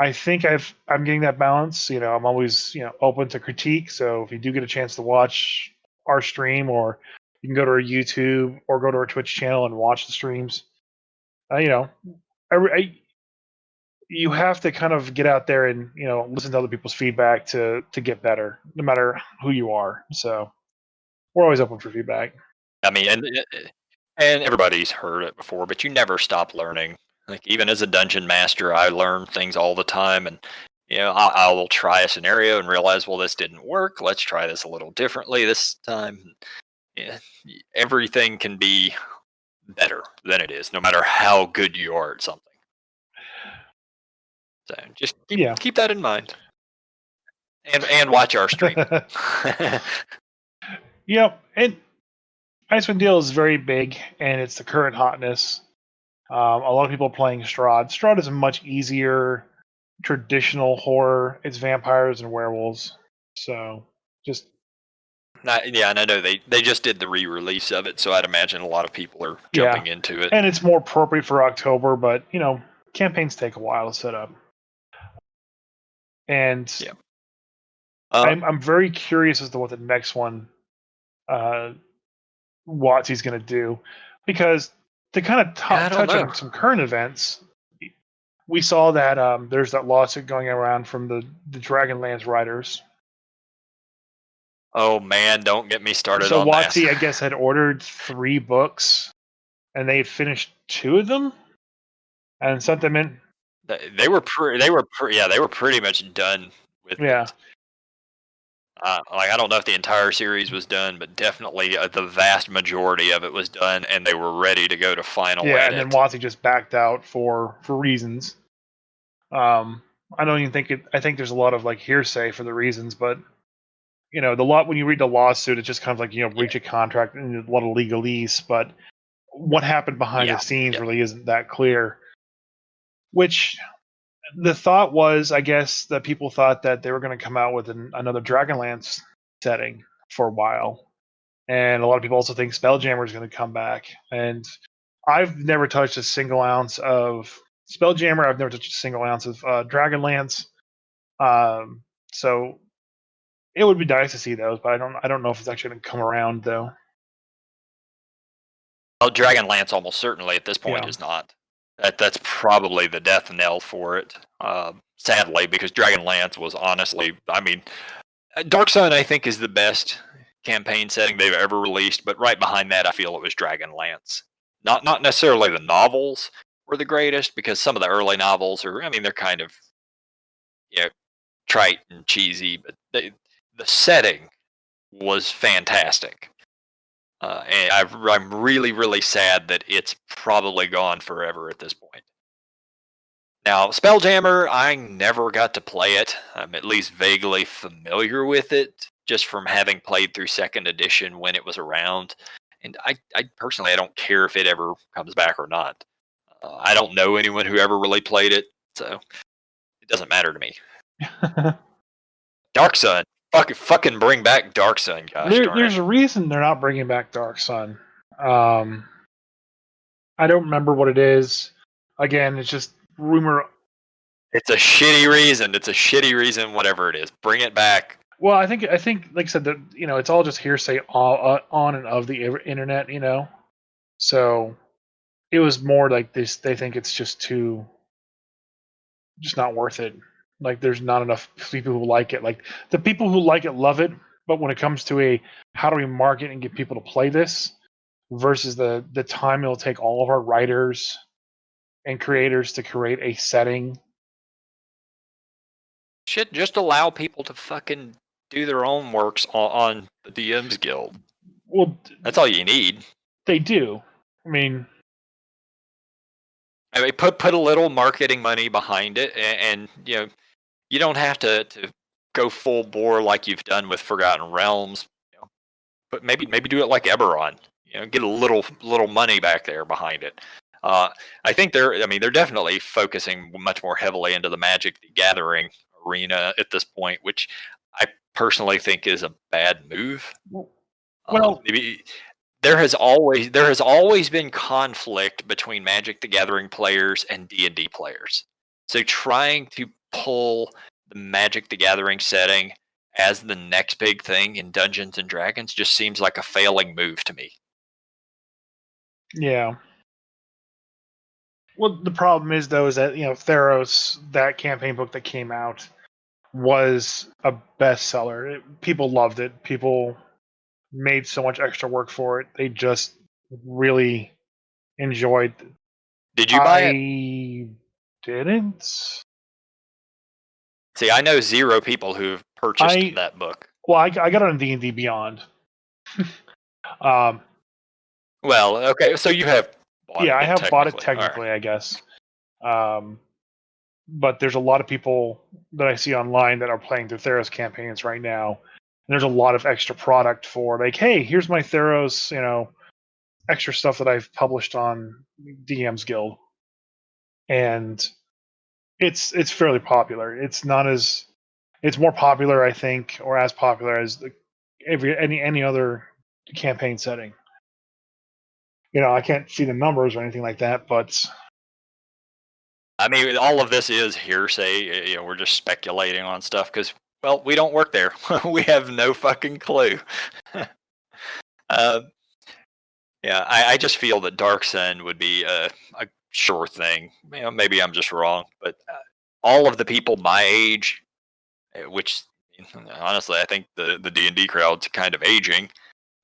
Speaker 2: I think I'm getting that balance. I'm always open to critique. So if you do get a chance to watch our stream, or you can go to our YouTube or go to our Twitch channel and watch the streams, you have to kind of get out there and listen to other people's feedback to get better, no matter who you are. So we're always open for feedback.
Speaker 1: I mean, and everybody's heard it before, but you never stop learning. Like even as a dungeon master, I learn things all the time, and I will try a scenario and realize, well, this didn't work. Let's try this a little differently this time. Yeah, everything can be better than it is, no matter how good you are at something. So just keep that in mind, and watch our stream.
Speaker 2: Yep, and Icewind Dale is very big, and it's the current hotness. A lot of people are playing Strahd. Strahd is a much easier traditional horror. It's vampires and werewolves. So just
Speaker 1: yeah, and I know they just did the re-release of it, so I'd imagine a lot of people are jumping into it.
Speaker 2: And it's more appropriate for October, but campaigns take a while to set up. And I'm very curious as to what the next one WotC's going to do, because to kind of touch on some current events, we saw that there's that lawsuit going around from the Dragonlance writers.
Speaker 1: Oh man, don't get me started
Speaker 2: so
Speaker 1: on that.
Speaker 2: So WotC, I guess, had ordered 3 books, and they finished 2 of them, and sent them in.
Speaker 1: They were pretty much done with it. I don't know if the entire series was done, but definitely the vast majority of it was done, and they were ready to go to final edit.
Speaker 2: And then WotC just backed out for reasons. I don't even think I think there's a lot of hearsay for the reasons, but when you read the lawsuit, it's just kind of like breach of contract and a lot of legalese. But what happened behind the scenes really isn't that clear. Which the thought was, I guess, that people thought that they were going to come out with another Dragonlance setting for a while, and a lot of people also think Spelljammer is going to come back. And I've never touched a single ounce of Spelljammer. I've never touched a single ounce of Dragonlance. So it would be nice to see those, but I don't know if it's actually going to come around though.
Speaker 1: Well, Dragonlance almost certainly at this point is not. That's probably the death knell for it. Sadly, because Dragonlance was honestly, Dark Sun I think is the best campaign setting they've ever released, but right behind that I feel it was Dragonlance. Not necessarily the novels were the greatest, because some of the early novels are, they're kind of trite and cheesy, but the setting was fantastic. And I'm really, really sad that it's probably gone forever at this point. Now, Spelljammer, I never got to play it. I'm at least vaguely familiar with it, just from having played through 2nd edition when it was around. And I personally, I don't care if it ever comes back or not. I don't know anyone who ever really played it, so it doesn't matter to me. Dark Sun. Fucking bring back Dark Sun, gosh darn it.
Speaker 2: There's a reason they're not bringing back Dark Sun. I don't remember what it is. Again, it's just rumor.
Speaker 1: It's a shitty reason, whatever it is. Bring it back.
Speaker 2: Well, I think, like I said, that it's all just hearsay on and of the internet, So it was more like this. They think it's just not worth it. Like there's not enough people who like it. Like the people who like it love it, but when it comes to how do we market and get people to play this, versus the time it'll take all of our writers and creators to create a setting.
Speaker 1: Shit, just allow people to fucking do their own works on the DM's Guild.
Speaker 2: Well,
Speaker 1: that's all you need.
Speaker 2: They do. I mean,
Speaker 1: put a little marketing money behind it, and you don't have to go full bore like you've done with Forgotten Realms. But maybe do it like Eberron. Get a little money back there behind it. I think they're definitely focusing much more heavily into the Magic the Gathering arena at this point, which I personally think is a bad move.
Speaker 2: Well,
Speaker 1: there has always been conflict between Magic the Gathering players and D&D players. So trying to pull the Magic the Gathering setting as the next big thing in Dungeons and Dragons just seems like a failing move to me.
Speaker 2: Yeah. Well, the problem is though is that Theros, that campaign book that came out, was a bestseller. People loved it. People made so much extra work for it. They just really enjoyed
Speaker 1: Did you buy it?
Speaker 2: I didn't.
Speaker 1: See, I know 0 people who've purchased that book.
Speaker 2: Well, I got it on D&D Beyond.
Speaker 1: Well, okay, so you have bought
Speaker 2: Yeah,
Speaker 1: it
Speaker 2: I
Speaker 1: then,
Speaker 2: have bought it
Speaker 1: technically. All right.
Speaker 2: technically, I guess. But there's a lot of people that I see online that are playing through Theros campaigns right now. And there's a lot of extra product for like, hey, here's my Theros, extra stuff that I've published on DM's Guild, and it's fairly popular. It's not as it's more popular, I think, or as popular as any other campaign setting. I can't see the numbers or anything like that, but
Speaker 1: I mean, all of this is hearsay. We're just speculating on stuff because, well, we don't work there. We have no fucking clue. uh, yeah, I just feel that Dark Sun would be a sure thing. Maybe I'm just wrong, but all of the people my age, which honestly I think the D&D crowd's kind of aging.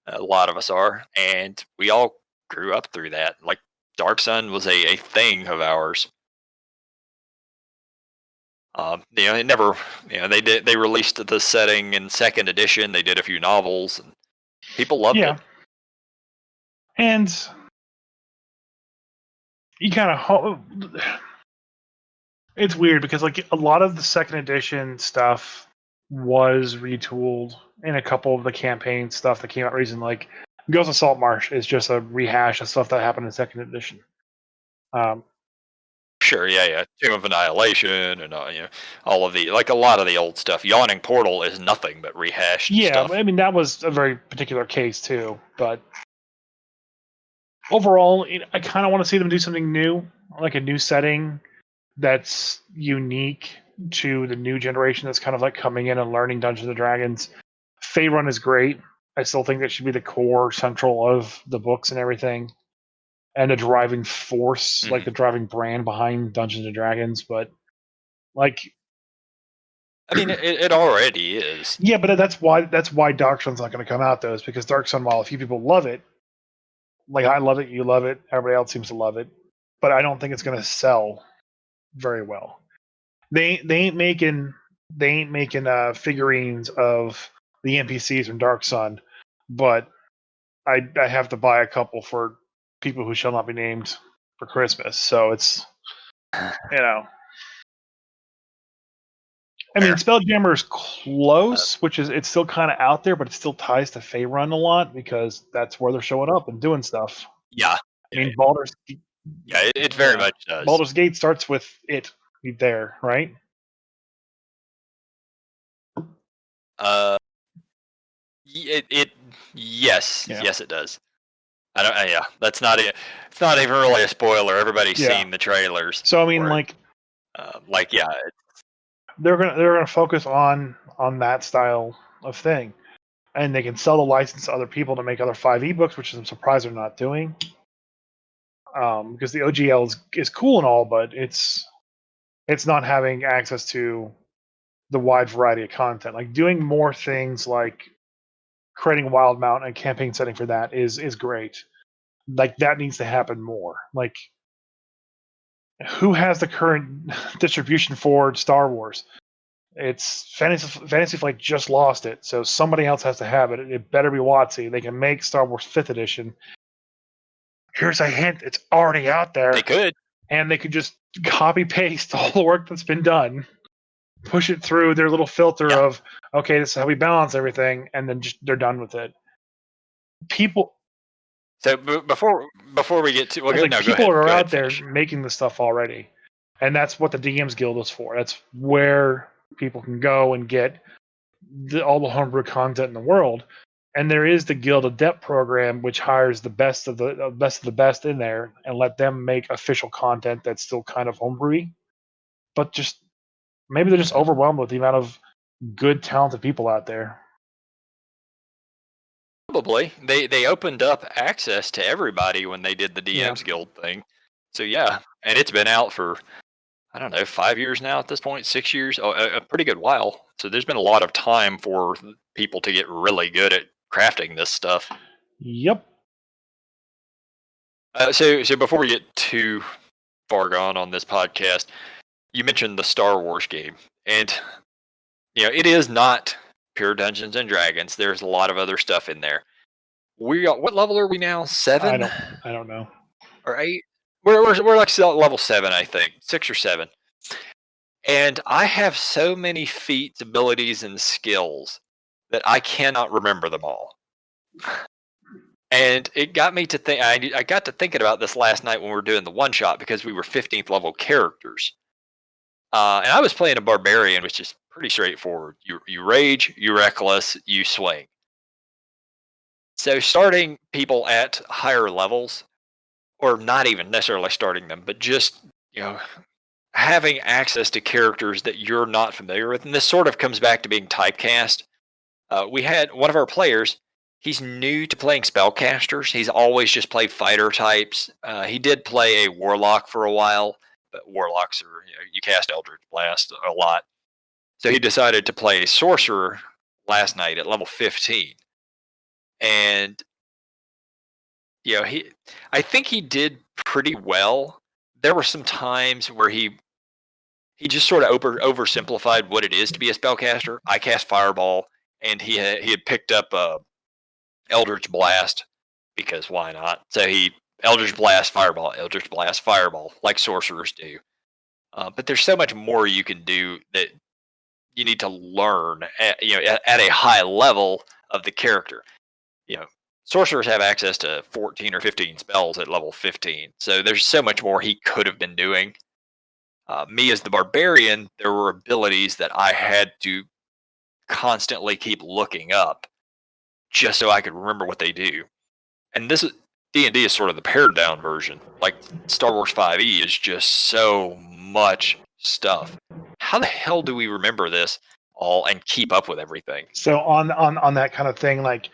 Speaker 1: A lot of us are, and we all grew up through that. Like Dark Sun was a thing of ours. It never, they released the setting in 2nd edition. They did a few novels, and people loved it.
Speaker 2: And you kind of it's weird because like a lot of the 2nd edition stuff was retooled in a couple of the campaign stuff that came out recently. Like Ghost of Saltmarsh is just a rehash of stuff that happened in 2nd edition.
Speaker 1: Sure, yeah. Tomb of Annihilation and all of a lot of the old stuff. Yawning Portal is nothing but rehashed stuff.
Speaker 2: I mean that was a very particular case too, but overall, I kind of want to see them do something new, like a new setting that's unique to the new generation that's kind of like coming in and learning Dungeons and Dragons. Faerun is great. I still think that should be the core central of the books and everything, and the driving force, like the driving brand behind Dungeons and Dragons. But like,
Speaker 1: I mean, it already is.
Speaker 2: Yeah, but that's why Dark Sun's not going to come out though, is because Dark Sun, while a few people love it, like I love it, you love it, everybody else seems to love it, but I don't think it's going to sell very well. They ain't making figurines of the NPCs from Dark Sun, but I have to buy a couple for people who shall not be named for Christmas. So it's I mean, Spelljammer is close, which is it's still kind of out there, but it still ties to Faerun a lot because that's where they're showing up and doing stuff.
Speaker 1: Yeah,
Speaker 2: I mean, Baldur's.
Speaker 1: Yeah, it very much does.
Speaker 2: Baldur's Gate starts with it there, right?
Speaker 1: Yes, it does. I don't. Yeah, that's not it. It's not even really a spoiler. Everybody's seen the trailers.
Speaker 2: So I mean, they're gonna focus on that style of thing, and they can sell the license to other people to make other 5e books, which I'm surprised they're not doing. Because the OGL is cool and all, but it's not having access to the wide variety of content. Like doing more things like creating Wildmount and campaign setting for that is great. Like that needs to happen more. Like who has the current distribution for Star Wars? It's Fantasy Flight just lost it, so somebody else has to have it. It better be WotC. They can make Star Wars 5th edition. Here's a hint: it's already out there.
Speaker 1: They could,
Speaker 2: and they could just copy paste all the work that's been done, push it through their little filter of okay, this is how we balance everything, and then just they're done with it. People.
Speaker 1: So before we get to
Speaker 2: people are out there making the stuff already, and that's what the DM's Guild is for. That's where people can go and get all the homebrew content in the world. And there is the Guild Adept program, which hires the best of the best in there and let them make official content that's still kind of homebrewy. But just maybe they're just overwhelmed with the amount of good, talented people out there.
Speaker 1: Probably. They opened up access to everybody when they did the DM's Guild thing. So yeah, and it's been out for, I don't know, 5 years now at this point, 6 years, a pretty good while. So there's been a lot of time for people to get really good at crafting this stuff.
Speaker 2: Yep.
Speaker 1: So before we get too far gone on this podcast. You mentioned the Star Wars game, and it is not pure Dungeons and Dragons. There's a lot of other stuff in there. What level are we now? 7?
Speaker 2: I don't know.
Speaker 1: Or 8? We're like level 7, I think, 6 or 7. And I have so many feats, abilities, and skills that I cannot remember them all. And it got me to think. I got to thinking about this last night when we were doing the one shot because we were 15th level characters, and I was playing a barbarian, which is pretty straightforward. You rage, you reckless, you swing. So starting people at higher levels, or not even necessarily starting them, but just having access to characters that you're not familiar with, and this sort of comes back to being typecast. We had one of our players. He's new to playing spellcasters. He's always just played fighter types. He did play a warlock for a while, but warlocks are you cast Eldritch Blast a lot. So he decided to play a sorcerer last night at level 15, and I think he did pretty well. There were some times where he just sort of oversimplified what it is to be a spellcaster. I cast Fireball, and he had picked up Eldritch Blast because why not? So he Eldritch Blast, Fireball, like sorcerers do. But there's so much more you can do that you need to learn at a high level of the character. Sorcerers have access to 14 or 15 spells at level 15, so there's so much more he could have been doing. Me as the barbarian, there were abilities that I had to constantly keep looking up just so I could remember what they do. And this is D&D is sort of the pared down version. Like Star Wars 5e is just so much stuff. How the hell do we remember this all and keep up with everything?
Speaker 2: So on that kind of thing, like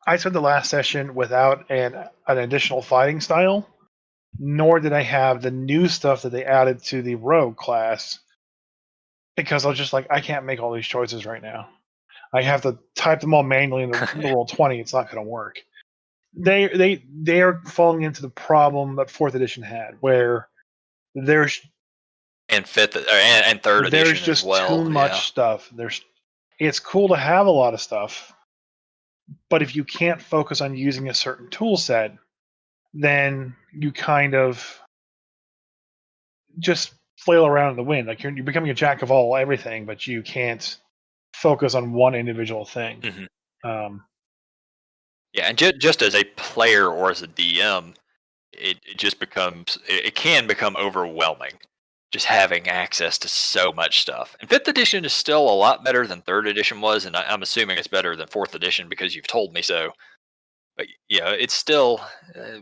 Speaker 2: I spent the last session without an additional fighting style, nor did I have the new stuff that they added to the rogue class, because I was just like, I can't make all these choices right now. I have to type them all manually in the roll 20. It's not going to work. They are falling into the problem that 4th edition had, where there's
Speaker 1: and 5th and 3rd edition
Speaker 2: there's just
Speaker 1: as well.
Speaker 2: too much stuff. It's cool to have a lot of stuff, but if you can't focus on using a certain tool set, then you kind of just flail around in the wind. Like you're becoming a jack of all everything, but you can't focus on one individual thing.
Speaker 1: Mm-hmm. Yeah, and just as a player or as a DM, it just becomes it can become overwhelming just having access to so much stuff. And 5th edition is still a lot better than 3rd edition was, and I'm assuming it's better than 4th edition because you've told me so. But it's still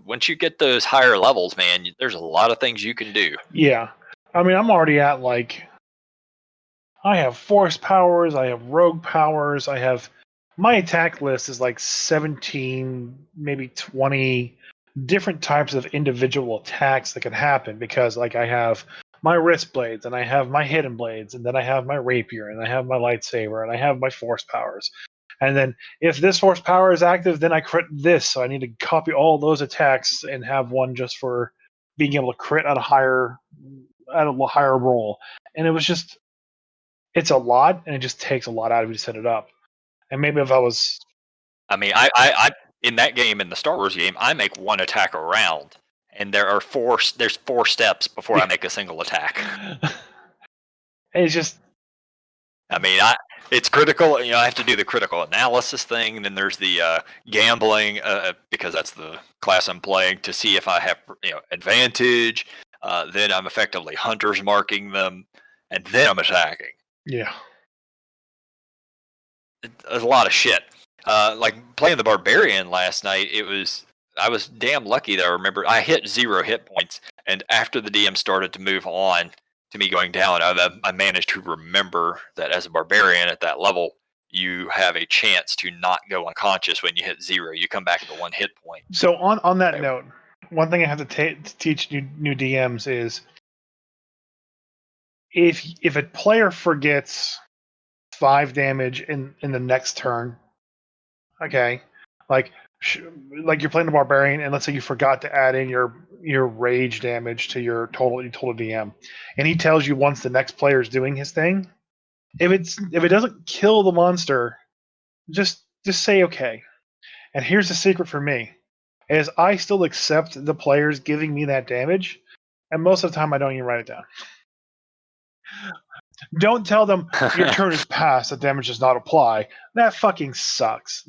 Speaker 1: once you get those higher levels, man, there's a lot of things you can do.
Speaker 2: Yeah, I mean, I'm already at I have force powers, I have rogue powers, my attack list is like 17, maybe 20 different types of individual attacks that can happen, because like I have my wrist blades, and I have my hidden blades, and then I have my rapier, and I have my lightsaber, and I have my force powers. And then if this force power is active, then I crit this. So I need to copy all those attacks and have one just for being able to crit at a higher roll. And it's a lot, and it just takes a lot out of you to set it up. And maybe if I was,
Speaker 1: I mean, I in that game, in the Star Wars game, I make one attack a round, and there's 4 steps before I make a single attack.
Speaker 2: It's just,
Speaker 1: I mean, it's critical. I have to do the critical analysis thing, and then there's the gambling because that's the class I'm playing to see if I have advantage. Then I'm effectively hunters marking them, and then I'm attacking.
Speaker 2: Yeah,
Speaker 1: There's a lot of shit. Like playing the barbarian last night, I was damn lucky that I remember I hit 0 hit points, and after the DM started to move on to me going down, I managed to remember that as a barbarian at that level, you have a chance to not go unconscious when you hit 0. You come back to 1 hit point.
Speaker 2: So on that note, one thing I have to teach new DMs is if a player forgets 5 damage in the next turn, okay, like like you're playing the barbarian, and let's say you forgot to add in your rage damage to your total DM, and he tells you once the next player is doing his thing, if it doesn't kill the monster, just say okay. And here's the secret for me: is I still accept the players giving me that damage, and most of the time I don't even write it down. Don't tell them your turn is passed, the damage does not apply. That fucking sucks.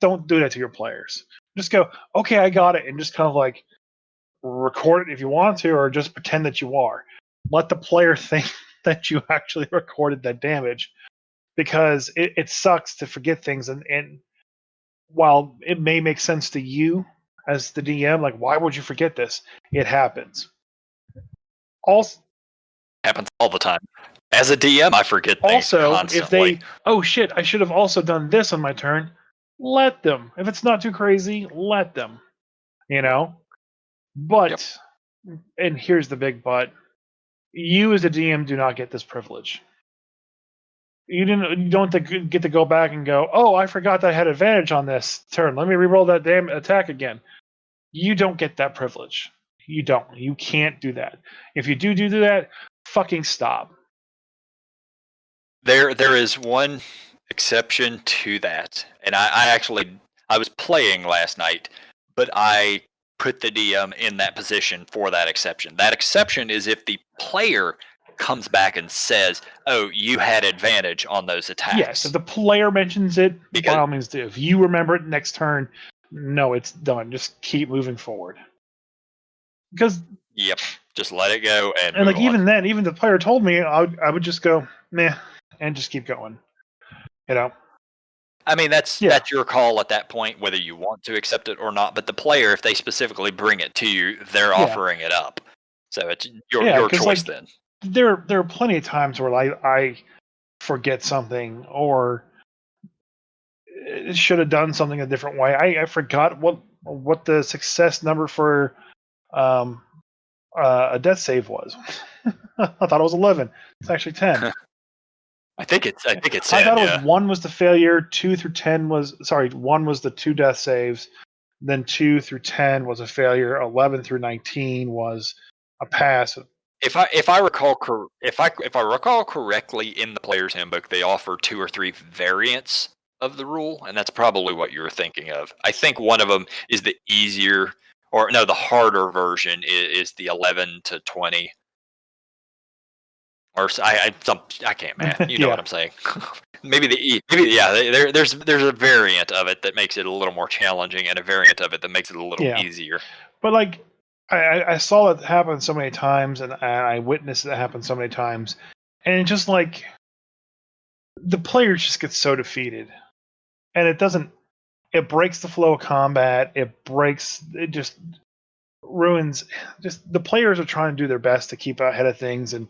Speaker 2: Don't do that to your players. Just go, okay, I got it, and just kind of like record it if you want to, or just pretend that you are. Let the player think that you actually recorded that damage, because it sucks to forget things. And while it may make sense to you as the DM, like, why would you forget this? It happens. Also,
Speaker 1: happens all the time. As a DM, I forget things constantly.
Speaker 2: if they, oh shit, I should have also done this on my turn, let them. If it's not too crazy, let them. But, and here's the big but, you as a DM do not get this privilege. You don't get to go back and go, oh, I forgot that I had advantage on this turn. Let me reroll that damn attack again. You don't get that privilege. You don't. You can't do that. If you do that, fucking stop.
Speaker 1: There is one exception to that, and I was playing last night, but I put the DM in that position for that exception. That exception is if the player comes back and says, "Oh, you had advantage on those attacks."
Speaker 2: Yes, if the player mentions it, by all means do. If you remember it next turn, no, it's done. Just keep moving forward. Because
Speaker 1: just let it go and
Speaker 2: like
Speaker 1: on.
Speaker 2: Even then, even the player told me, I would just go meh and just keep going.
Speaker 1: I mean, that's your call at that point, whether you want to accept it or not. But the player, if they specifically bring it to you, they're offering it up. So it's your choice then.
Speaker 2: There are plenty of times where I forget something or should have done something a different way. I forgot what the success number for a death save was. I thought it was 11. It's actually 10.
Speaker 1: I think it's 10.
Speaker 2: I thought it was 1 was the failure, 2 through 10 was 1 was the 2 death saves, then 2 through 10 was a failure, 11 through 19 was a pass.
Speaker 1: If I recall correctly, in the player's handbook, they offer 2 or 3 variants of the rule, and that's probably what you were thinking of. I think one of them is the easier, or no, the harder version is the 11 to 20. Or I can't math. You know what I'm saying? Maybe there's a variant of it that makes it a little more challenging, and a variant of it that makes it a little easier.
Speaker 2: But like, I saw it happen so many times, and I witnessed it happen so many times, and just like the player just gets so defeated, and it breaks the flow of combat. It just ruins. Just the players are trying to do their best to keep ahead of things and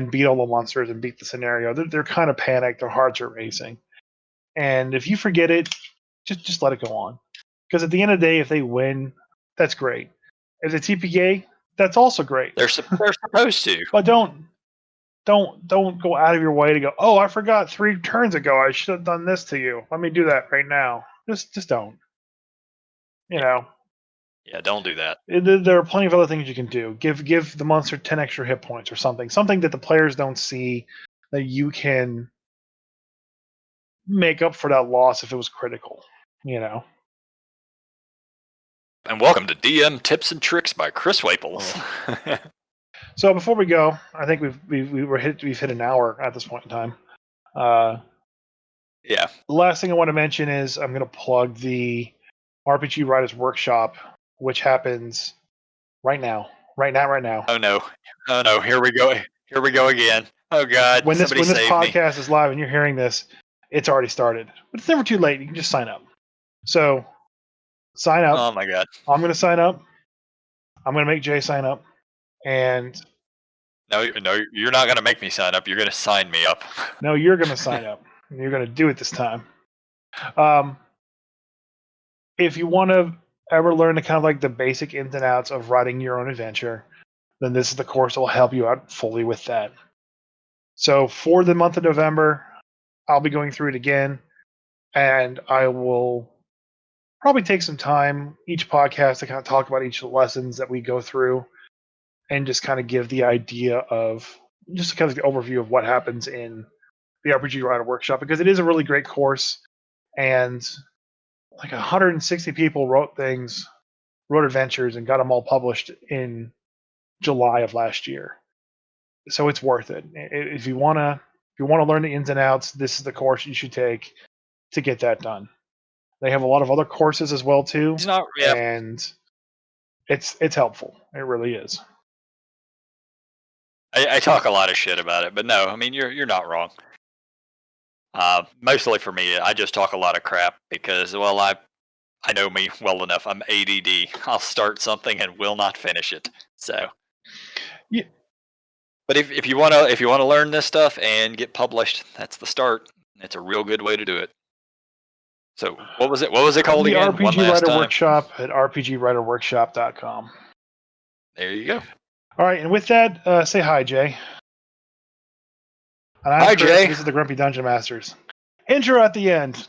Speaker 2: beat all the monsters and beat the scenario. They're kind of panicked. Their hearts are racing, and if you forget it, just let it go on. Because at the end of the day, if they win, that's great. If they TPK, that's also great.
Speaker 1: They're supposed to.
Speaker 2: But don't go out of your way to go, oh, I forgot 3 turns ago. I should have done this to you. Let me do that right now. Just don't.
Speaker 1: Yeah, don't do that.
Speaker 2: There are plenty of other things you can do. Give the monster 10 extra hit points or something. Something that the players don't see, that you can make up for that loss if it was critical.
Speaker 1: And welcome to DM Tips and Tricks by Chris Waples.
Speaker 2: So before we go, I think we've hit an hour at this point in time. The last thing I want to mention is I'm going to plug the RPG Writers Workshop, which happens right now.
Speaker 1: Oh no! Here we go again. Oh God!
Speaker 2: When this podcast is live and you're hearing this, it's already started. But it's never too late. You can just sign up. So sign up.
Speaker 1: Oh my God!
Speaker 2: I'm going to sign up. I'm going to make Jay sign up. And
Speaker 1: no, you're not going to make me sign up. You're going to sign me up.
Speaker 2: No, you're going to sign up. You're going to do it this time. If you want to ever learn the kind of like the basic ins and outs of writing your own adventure, then this is the course that will help you out fully with that. So for the month of November, I'll be going through it again, and I will probably take some time each podcast to kind of talk about each of the lessons that we go through and just kind of give the idea of just kind of the overview of what happens in the RPG Writer Workshop, because it is a really great course, and like 160 people wrote adventures, and got them all published in July of last year. So it's worth it. If you want to learn the ins and outs, this is the course you should take to get that done. They have a lot of other courses as well too, and it's helpful. It really is.
Speaker 1: I talk a lot of shit about it, but no, I mean you're not wrong. Mostly for me, I just talk a lot of crap because, well, I know me well enough. I'm ADD. I'll start something and will not finish it. So,
Speaker 2: yeah.
Speaker 1: But if you wanna learn this stuff and get published, that's the start. It's a real good way to do it. So what was it? What was it called
Speaker 2: the
Speaker 1: again?
Speaker 2: RPG Writer Workshop at rpgwriterworkshop.com.
Speaker 1: There you go.
Speaker 2: All right, and with that, say hi, Jay. And
Speaker 1: Hi, Jay.
Speaker 2: This is the Grumpy Dungeon Masters. Intro at the end.